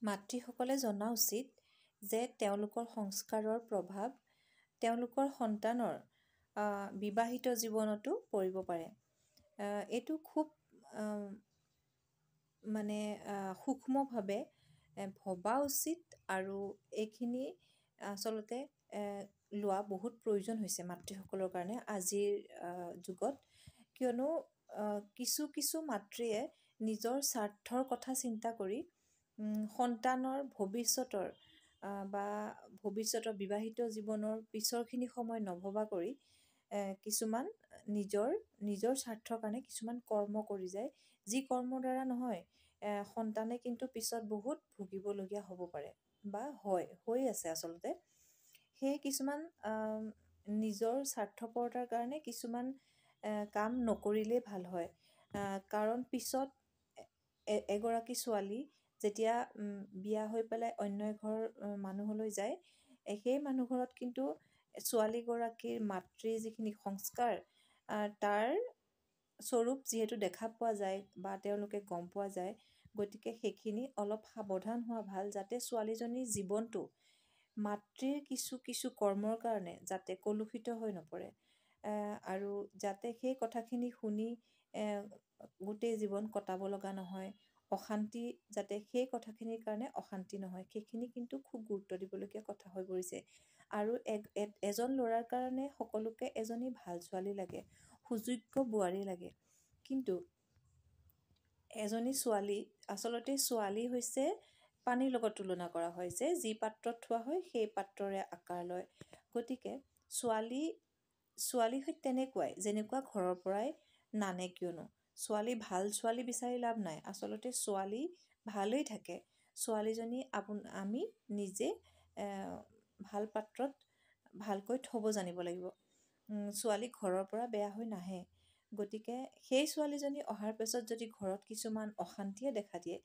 মাতৃসকলে জনা উচিত যে তেওঁলোকৰ সংস্কাৰৰ প্ৰভাৱ তেওঁলোকৰ সন্তানৰ বিবাহিত জীৱনতো পৰিব পাৰে। এইটো খুব মানে সূক্ষ্মভাৱে ভবা উচিত আৰু এইখিনি আচলতে লোৱা বহুত প্ৰয়োজন হৈছে মাতৃসকলৰ কাৰণে আজিৰ যুগত, কিয়নো কিছু মাতৃয়ে নিজৰ স্বাৰ্থৰ কথা চিন্তা কৰি সন্তানৰ ভৱিষ্যতৰ বা ভৱিষ্যতৰ বিবাহিত জীৱনৰ পিছৰখিনি সময় নভবা কৰি কিছুমান নিজৰ স্বাৰ্থৰ কাৰণে কিছুমান কৰ্ম কৰি যায়, যি কৰ্মৰ দ্বাৰা নহয় সন্তানে কিন্তু পিছত বহুত ভুগিবলগীয়া হ'ব পাৰে বা হৈ আছে আচলতে। সেই কিছুমান নিজৰ স্বাৰ্থপৰতাৰ কাৰণে কিছুমান কাম নকৰিলেই ভাল হয়। কাৰণ পিছত এগৰাকী ছোৱালী যেতিয়া বিয়া হৈ পেলাই অন্য এঘৰ মানুহলৈ যায়, সেই মানুহ ঘৰত কিন্তু ছোৱালীগৰাকীৰ মাতৃৰ যিখিনি সংস্কাৰ তাৰ স্বৰূপ যিহেতু দেখা পোৱা যায় বা তেওঁলোকে গম পোৱা যায়, গতিকে সেইখিনি অলপ সাৱধান হোৱা ভাল, যাতে ছোৱালীজনীৰ জীৱনটো মাতৃৰ কিছু কৰ্মৰ কাৰণে যাতে কলুষিত হৈ নপৰে আৰু যাতে সেই কথাখিনি শুনি গোটেই জীৱন কটাব লগা নহয়, অশান্তি যাতে সেই কথাখিনিৰ কাৰণে অশান্তি নহয়, সেইখিনি কিন্তু খুব গুৰুত্ব দিবলগীয়া কথা হৈ পৰিছে। আৰু এজন ল'ৰাৰ কাৰণে সকলোকে এজনী ভাল ছোৱালী লাগে, সুযোগ্য বোৱাৰী লাগে, কিন্তু এজনী ছোৱালী আচলতে ছোৱালী হৈছে পানীৰ লগত তুলনা কৰা হৈছে, যি পাত্ৰত থোৱা হয় সেই পাত্ৰৰে আকাৰ লয়। গতিকে ছোৱালী সেই তেনেকুৱাই, যেনেকুৱা ঘৰৰ পৰাই নানে কিয়নো। ভাল ছোৱালী বিচাৰি লাভ নাই, আচলতে ছোৱালী ভালেই থাকে। ছোৱালীজনী আমি নিজে ভাল পাত্ৰত ভালকৈ থ'ব জানিব লাগিব। ছোৱালী ঘৰৰ পৰা বেয়া হৈ নাহে। গতিকে সেই ছোৱালীজনী অহাৰ পিছত যদি ঘৰত কিছুমান অশান্তিয়ে দেখা দিয়ে,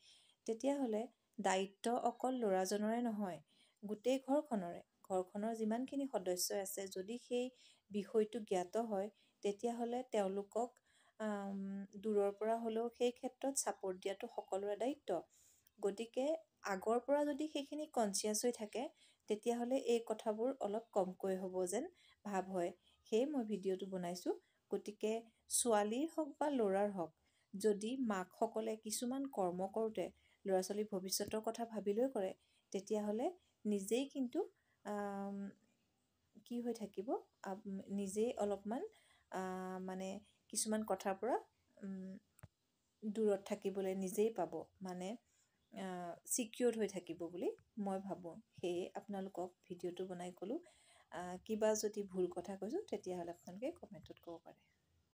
তেতিয়াহ'লে দায়িত্ব অকল ল'ৰাজনৰে নহয়, গোটেই ঘৰখনৰ যিমানখিনি সদস্য আছে, যদি সেই বিষয়টো জ্ঞাত হয়, তেতিয়াহ'লে তেওঁলোকক দূৰৰ পৰা হ'লেও সেই ক্ষেত্ৰত ছাপোৰ্ট দিয়াটো সকলোৰে দায়িত্ব। গতিকে আগৰ পৰা যদি সেইখিনি কনচিয়াছ হৈ থাকে, তেতিয়াহ'লে এই কথাবোৰ অলপ কমকৈ হ'ব যেন ভাৱ হয়। সেয়ে মই ভিডিঅ'টো বনাইছোঁ। গতিকে ছোৱালীৰ হওক বা ল'ৰাৰ হওক, যদি মাকসকলে কিছুমান কৰ্ম কৰোঁতে ল'ৰা ছোৱালীৰ ভৱিষ্যতৰ কথা ভাবি লৈ কৰে, তেতিয়াহ'লে নিজেই কিন্তু কি হৈ থাকিব, নিজেই অলপমান মানে কিছুমান কথাৰ পৰা দূৰত থাকিবলৈ নিজেই পাব, মানে ছিকিউৰ্ড হৈ থাকিব বুলি মই ভাবোঁ। সেয়ে আপোনালোকক ভিডিঅ'টো বনাই ক'লোঁ। কিবা যদি ভুল কথা কৈছোঁ তেতিয়াহ'লে আপোনালোকে কমেণ্টত ক'ব পাৰে।